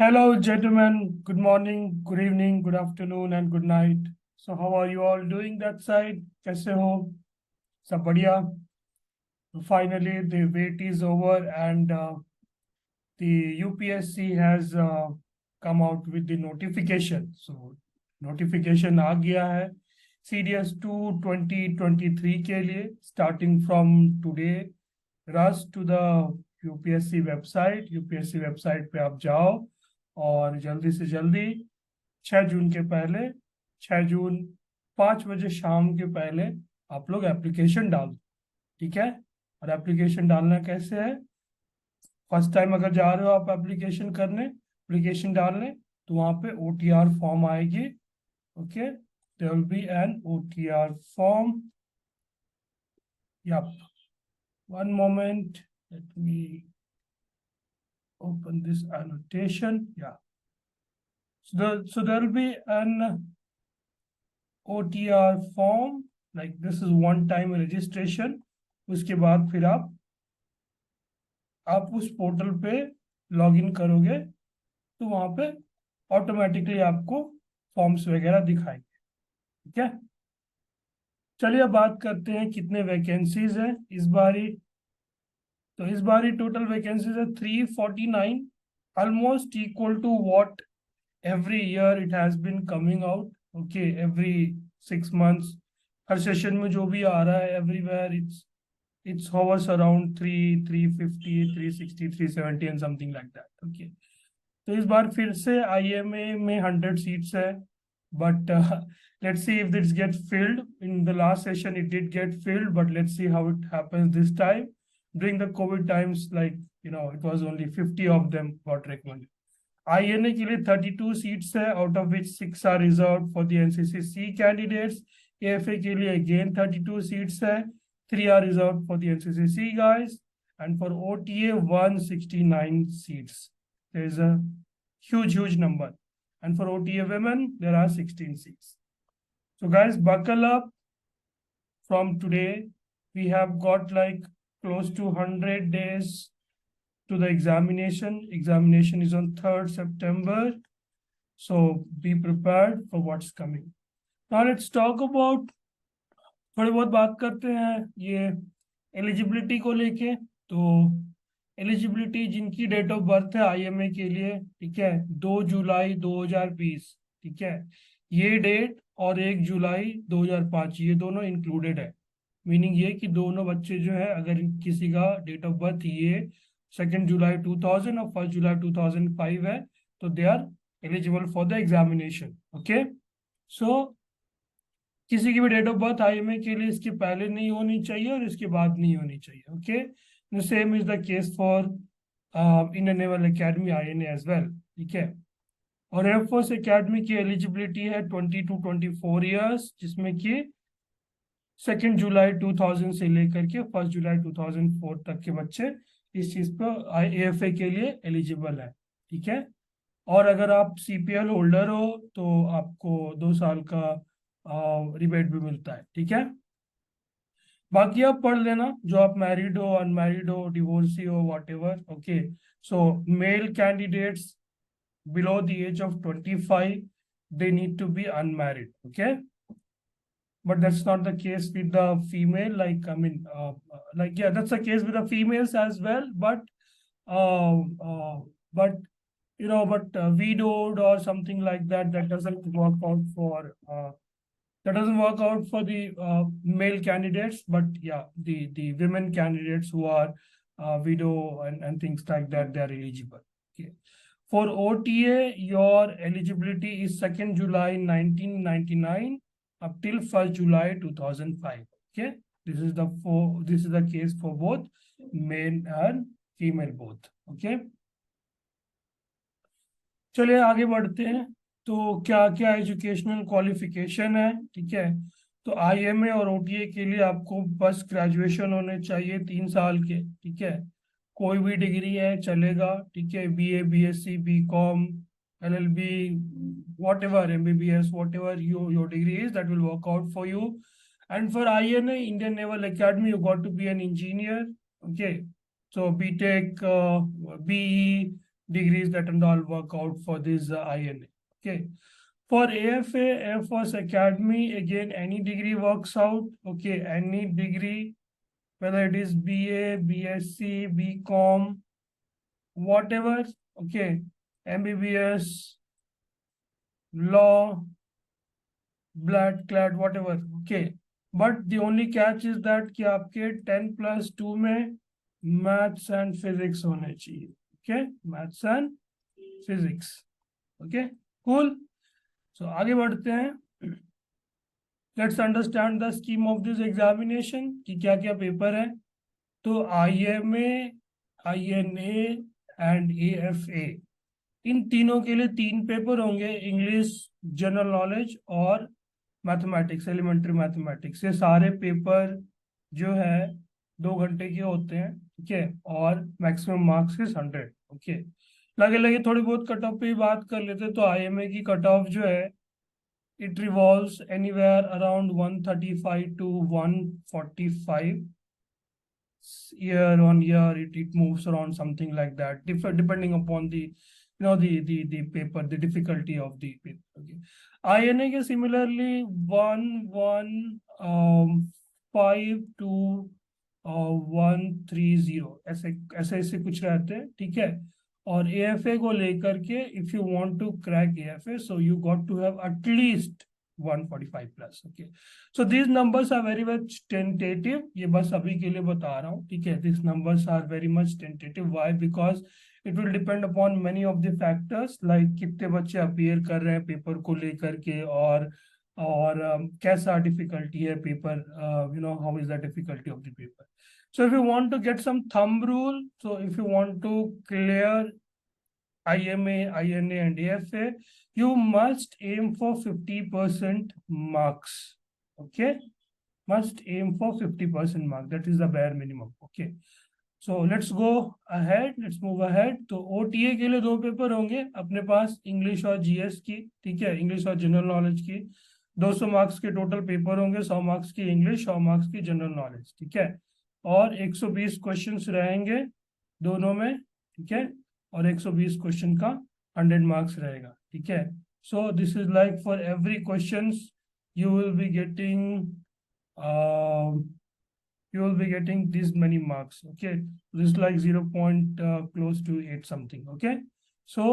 Hello, gentlemen. Good morning, good evening, good afternoon, and good night. So, how are you all doing that side? कैसे हो? सब बढ़िया? Finally, the wait is over, and the UPSC has come out with the notification. So, notification आ गया है CDS 2 2023 के लिए, starting from today. Rush to the UPSC website. UPSC website पे आप जाओ और जल्दी से जल्दी 6 जून के पहले 6 जून 5 बजे शाम के पहले आप लोग एप्लीकेशन डाल दो। ठीक है। और एप्लीकेशन डालना कैसे है? फर्स्ट टाइम अगर जा रहे हो आप एप्लीकेशन करने, एप्लीकेशन डालने, तो वहां पे OTR फॉर्म आएगी। Okay, there will be an OTR form. Yep, one moment, let me open this annotation. Yeah, so there will be an OTR form, like this is one time registration। उसके बाद फिर आप उस portal पे log in करोगे तो वहां पे ऑटोमेटिकली आपको फॉर्म्स वगैरह दिखाएंगे। ठीक है, चलिए अब बात करते हैं कितने वैकेंसीज हैं इस बारी। तो इस बारी टोटल वैकेंसीज है 349, almost equal to what every year it has been coming out। okay, every 6 months her session में जो भी आ रहा है everywhere it's hovers around 350 360 370 and something like that। okay, तो इस बार फिर से IMA में 100 सीट्स है, but let's see if this gets filled। in the last session it did get filled, but let's see how it happens this time। during the COVID times, like it was only 50 of them got recommended। INA के लिए 32 seats है, out of which 6 are reserve for the NCC candidates. AFA के लिए again 32 seats है, 3 are reserve for the NCC guys. And for OTA 169 seats. There is a huge number। and for OTA women there are 16 seats। so guys, buckle up। from today we have got like close to 100 days to the examination। Examination is on 3rd September। So be prepared for what's coming। Now let's talk about, थोड़ी बहुत बात करते हैं ये eligibility को लेके। तो eligibility जिनकी डेट ऑफ बर्थ है IMA के लिए, ठीक है, 2 जुलाई 2020। ठीक है, ये डेट और 1 जुलाई 2005 ये दोनों इंक्लूडेड है। मीनिंग ये कि दोनों बच्चे जो है, अगर किसी का डेट ऑफ बर्थ ये 2 जुलाई 2000 और 1 जुलाई 2005 है, तो they are eligible for the examination. Okay, so किसी की भी डेट ऑफ बर्थ IMA के लिए इसके पहले नहीं होनी चाहिए और इसके बाद नहीं होनी चाहिए। Okay, the same is the case for Indian naval academy INA as well. ठीक है, और एयरफोर्स एकेडमी की एलिजिबिलिटी है 20 to 24 ईयर्स, जिसमें कि 2 जुलाई 2000 से लेकर के 1 जुलाई 2004 तक के बच्चे इस चीज पर AFA के लिए एलिजिबल है। ठीक है, और अगर आप CPL होल्डर हो तो आपको 2 साल का रिबेट भी मिलता है। ठीक है, बाकी आप पढ़ लेना, जो आप मैरिड हो, अनमैरिड हो, डिवोर्सी हो, what ever. Okay, so male candidates below the age of 25 they need to be unmarried। okay, but that's not the case with the female, like I mean like yeah, that's the case with the females as well, uh, uh, but widowed or something like that, that doesn't work out for male candidates, but yeah, the women candidates who are widow and things like that, they are eligible। okay, for OTA your eligibility is 2 July 1999 up till 1 July 2005। okay, this is the case for both male and female both। okay, चलिए आगे बढ़ते हैं। तो क्या क्या educational qualification है? ठीक है, तो IMA और OTA के लिए आपको बस ग्रेजुएशन होने चाहिए 3 साल के। ठीक है, कोई भी डिग्री है चलेगा। ठीक है, BA BSc BCom LLB whatever, MBBS, whatever your degree is, that will work out for you। and for INA, Indian Naval Academy, you got to be an engineer। okay, so BTech BE, degrees that and all work out for this INA. Okay. For AFA, Air Force Academy, again, any degree works out. Okay, any degree, whether it is BA, BSc, BCom, whatever. Okay, MBBS, law, blood clad, whatever. Okay, but the only catch is that कि आपके 10+2 में maths and physics होने चाहिए. Okay, maths and physics. Okay, cool. So आगे बढ़ते हैं. Let's understand the scheme of this examination कि क्या क्या पेपर है. तो IMA, INA and AFA, इन तीनों के लिए 3 पेपर होंगे. इंग्लिश, जनरल नॉलेज और मैथमेटिक्स, एलिमेंट्री मैथमेटिक्स. ये सारे पेपर जो है 2 घंटे के होते हैं. ठीक है, और मैक्सिमम मार्क्स इज 100. ओके, लगे लगे थोड़ी बहुत कट ऑफ पे ही बात कर लेते. तो IMA की कट ऑफ जो है, it revolves anywhere around 135 to 145. Year on year, it moves around something like that, depending upon the the paper, the difficulty of the paper. Okay, INA के similarly 115 to 130 ऐसे ऐसे ऐसे कुछ रहते हैं. ठीक है, और AFA को लेकर के, if you want to crack AFA, so you got to have at least 145 plus. Okay, so these numbers are very much tentative. ये बस अभी के लिए बता रहा हूँ. ठीक है, these numbers are very much tentative. Why? Because it will depend upon many of the factors, like कितने बच्चे अपीयर कर रहे हैं पेपर को लेकर के, और कैसा डिफिकल्टी है paper, how is the difficulty of the paper. So if you want to get some thumb rule, so if you want to clear IMA, INA and AFA, you must aim for 50% marks. Okay, must aim for 50% mark. That is the bare minimum. Okay, so let's go ahead, let's move ahead. तो OTA के लिए 2 paper होंगे अपने पास, English और GS की. ठीक है, English और जनरल नॉलेज की 200 मार्क्स के टोटल पेपर होंगे. 100 मार्क्स की इंग्लिश, 100 मार्क्स की जनरल नॉलेज. ठीक है, और 120 क्वेश्चंस रहेंगे दोनों में. ठीक है, और 120 क्वेश्चन का 100 मार्क्स रहेगा. ठीक है, so this is like for every questions you will be getting this many marks. Okay, this is like 0 point close to 8 something. Okay, so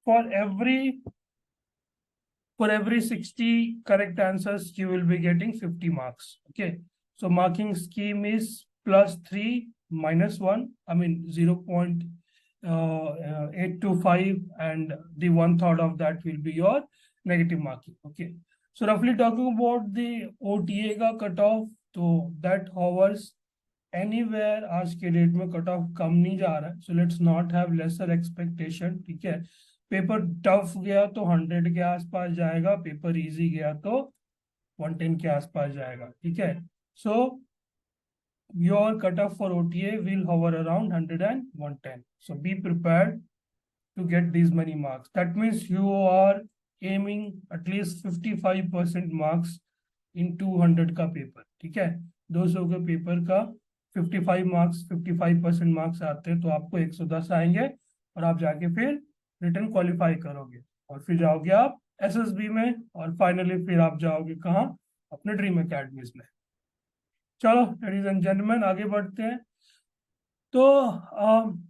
for every 60 correct answers you will be getting 50 marks. Okay, so marking scheme is +3 -1, I mean 0.825, and the 1/3 of that will be your negative marking. Okay, so roughly talking about the OTA का cut off, तो that hovers anywhere. आज के date में cut off कम नहीं जा रहा है, so let's not have lesser expectation. ठीक है, पेपर टफ गया तो 100 के आसपास जाएगा, पेपर इजी गया तो 110 के आसपास जाएगा. ठीक है, so your cutoff for OTA will hover around 100 and 110. So be prepared to get these many marks. That means you are aiming at least 55% marks in 200 का पेपर. ठीक है, 200 के पेपर का 55% मार्क्स आते हैं, तो आपको 110 आएंगे और आप जाके फिर रिटर्न क्वालिफाई करोगे, और फिर जाओगे आप SSB में, और फाइनली फिर आप जाओगे कहाँ, अपने ड्रीम अकेडमीज में. चलो लेडीज एंड जेंटलमैन, आगे बढ़ते हैं. तो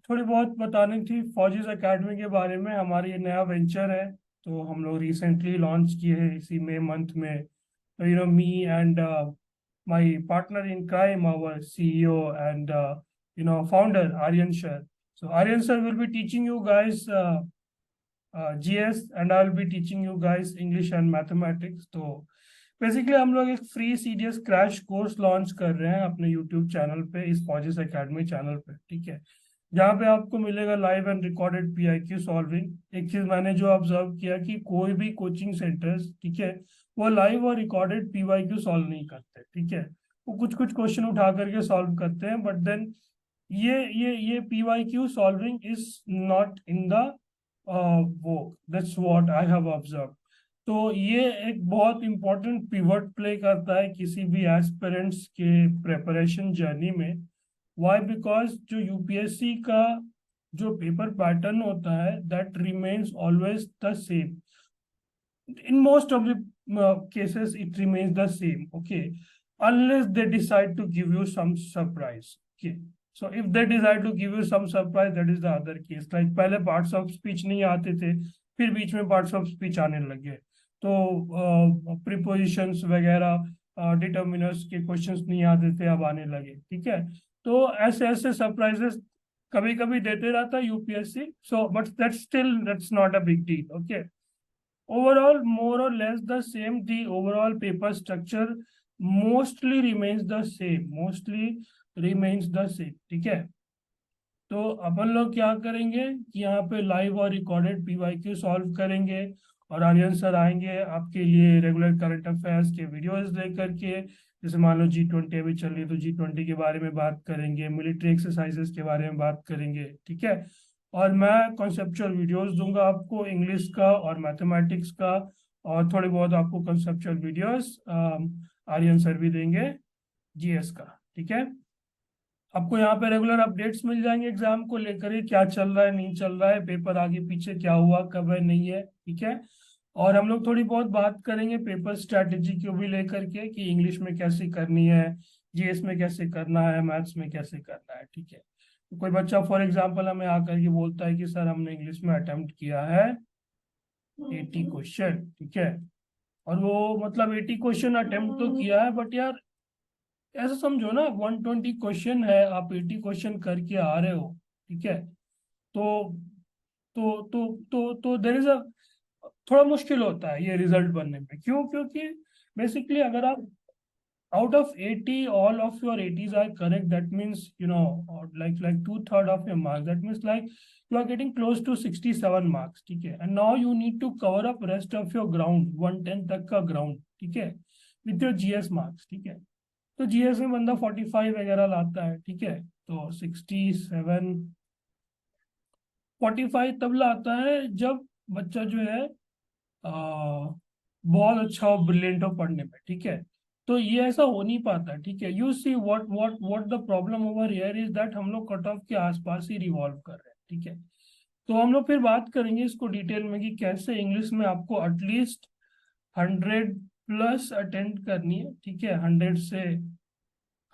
थोड़ी बहुत बतानी थी फौजीज एकेडमी के बारे में. हमारी ये नया वेंचर है, तो हम लोग रिसेंटली लॉन्च किए हैं इसी मई मंथ में. तो me and my partner in crime, our CEO and founder Aryan sir. So Aryan sir will be teaching you guys GS, and I will be teaching you guys English and mathematics. तो basically हम लोग एक free CDS crash course launch कर रहे हैं अपने YouTube channel पे, इस फौजीज एकेडमी चैनल पे. ठीक है, जहाँ पे आपको मिलेगा live and recorded PIQ solving. एक चीज मैंने जो ऑब्जर्व किया कि कोई भी कोचिंग सेंटर्स, ठीक है, वो लाइव और रिकॉर्डेड PYQ सॉल्व नहीं करते. ठीक है, वो कुछ कुछ क्वेश्चन उठा करके सॉल्व करते हैं, बट देन ये PYQ solving is not in the vogue. That's what I have observe. तो ये एक बहुत इंपॉर्टेंट पिवट प्ले करता है किसी भी एस्पिरेंट्स के प्रेपरेशन जर्नी में. वाई? बिकॉज जो UPSC का जो पेपर पैटर्न होता है that remains always the same. In most of the cases it remains the same, okay, unless they decide to give you some surprise. Okay, so if they decide to give you some surprise, that is the other case. Like पहले parts of speech नहीं आते थे, फिर बीच में parts of speech आने लगे, तो prepositions वगैरह determiners के questions नहीं आते थे, अब आने लगे. ठीक है, तो ऐसे ऐसे surprises कभी कभी देते रहता है UPSC. So but that's not a big deal. Okay, overall more or less the same. The overall paper structure mostly remains the same. ठीक है, तो अपन लोग क्या करेंगे कि यहाँ पे लाइव और रिकॉर्डेड पीवाईक्यू सॉल्व करेंगे, और आर्यन सर आएंगे आपके लिए रेगुलर करंट अफेयर्स के वीडियोस लेकर के. जैसे मान लो G20 अभी चल रही है, तो G20 के बारे में बात करेंगे, मिलिट्री एक्सरसाइजेस के बारे में बात करेंगे. ठीक है, और मैं कॉन्सेप्चुअल वीडियोस दूंगा आपको इंग्लिश का और मैथमेटिक्स का, और थोड़े बहुत आपको कॉन्सेप्चुअल वीडियोस आर्यन सर भी देंगे जीएस का. ठीक है, आपको यहाँ पे रेगुलर अपडेट्स मिल जाएंगे एग्जाम को लेकर ही, क्या चल रहा है नहीं चल रहा है, पेपर आगे पीछे क्या हुआ कब है नहीं है. ठीक है, और हम लोग थोड़ी बहुत बात करेंगे पेपर स्ट्रैटेजी को भी लेकर के कि इंग्लिश में कैसे करनी है, जीएस में कैसे करना है, मैथ्स में कैसे करना है. ठीक है, तो कोई बच्चा फॉर एग्जाम्पल हमें आकर के बोलता है कि सर हमने इंग्लिश में अटेम्प्ट किया है 80 क्वेश्चन. ठीक है, और वो मतलब 80 क्वेश्चन अटेम्प्ट तो किया है, बट यार ऐसा समझो ना 120 क्वेश्चन है, आप 80 क्वेश्चन करके आ रहे हो. ठीक है, तो देर इज अ थोड़ा मुश्किल होता है ये रिजल्ट बनने में. क्यों? क्योंकि बेसिकली अगर आप out of 80 all of your 80s are correct, that means like 2/3 of your marks, that means like you are getting close to 67 marks. ठीक है, and now you need to cover up rest of your ground 110 तक का ground. ठीक है, with your GS marks. ठीक है, तो GS में बंदा 45 वगैरह लाता है. ठीक है, तो 67 45 तब लाता है जब बच्चा जो है बहुत अच्छा हो, ब्रिलियंट हो पढ़ने में. ठीक है, तो ये ऐसा हो नहीं पाता. ठीक है, you see what the problem over here is that हम लोग कट ऑफ के आसपास ही रिवॉल्व कर रहे हैं. ठीक है, तो हम लोग फिर बात करेंगे इसको डिटेल में कि कैसे इंग्लिश में आपको एटलीस्ट 100 प्लस अटेम्प्ट करनी है. ठीक है, 100 से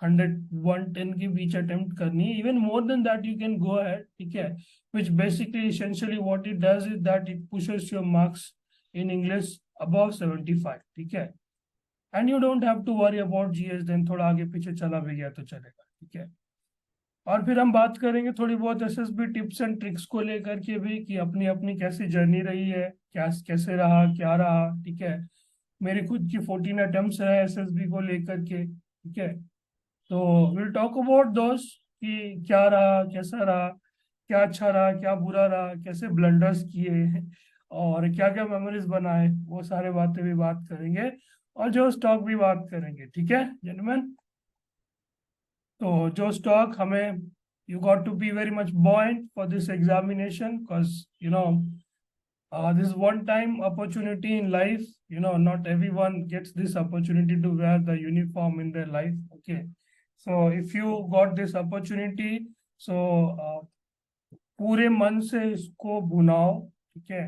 110 के बीच अटेम्प्ट करनी है. Even more than that you can go ahead. ठीक है, which basically essentially what it does is that it pushes your marks in English above 75. ठीक है, and you don't have to worry about GS. then थोड़ा आगे पीछे चला भी गया तो चलेगा. ठीक है, और फिर हम बात करेंगे थोड़ी बहुत एसएसबी टिप्स एंड ट्रिक्स को लेकर के भी कि अपनी अपनी कैसी जर्नी रही है, क्या कैसे रहा क्या रहा. ठीक है, मेरी खुद की 14 अटेम्प्ट्स रहे एसएसबी को लेकर के. ठीक है, तो विल टॉक अबाउट दोस कि क्या रहा कैसा रहा, क्या अच्छा रहा क्या बुरा रहा, कैसे ब्लंडर्स किए और क्या क्या मेमोरीज बनाए, वो सारे बातें भी बात करेंगे, और जो स्टॉक भी बात करेंगे. ठीक है जेंटलमैन, तो जो स्टॉक हमें you got to be very much buoyant for this examination because this is one time opportunity in life. Not everyone gets this opportunity to wear the uniform in their life. Okay, so if you got this opportunity, so पूरे मन से इसको भुनाओ. ठीक है,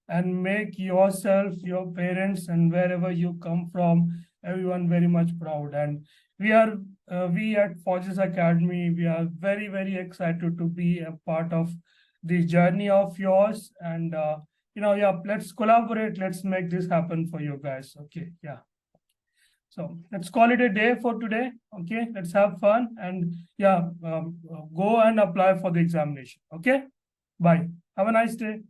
and make yourself, your parents and wherever you come from, everyone very much proud. And we at Forges Academy, we are very very excited to be a part of this journey of yours. And yeah, let's collaborate, let's make this happen for you guys. Okay, yeah, so let's call it a day for today. Okay, let's have fun and yeah, go and apply for the examination. Okay, bye, have a nice day.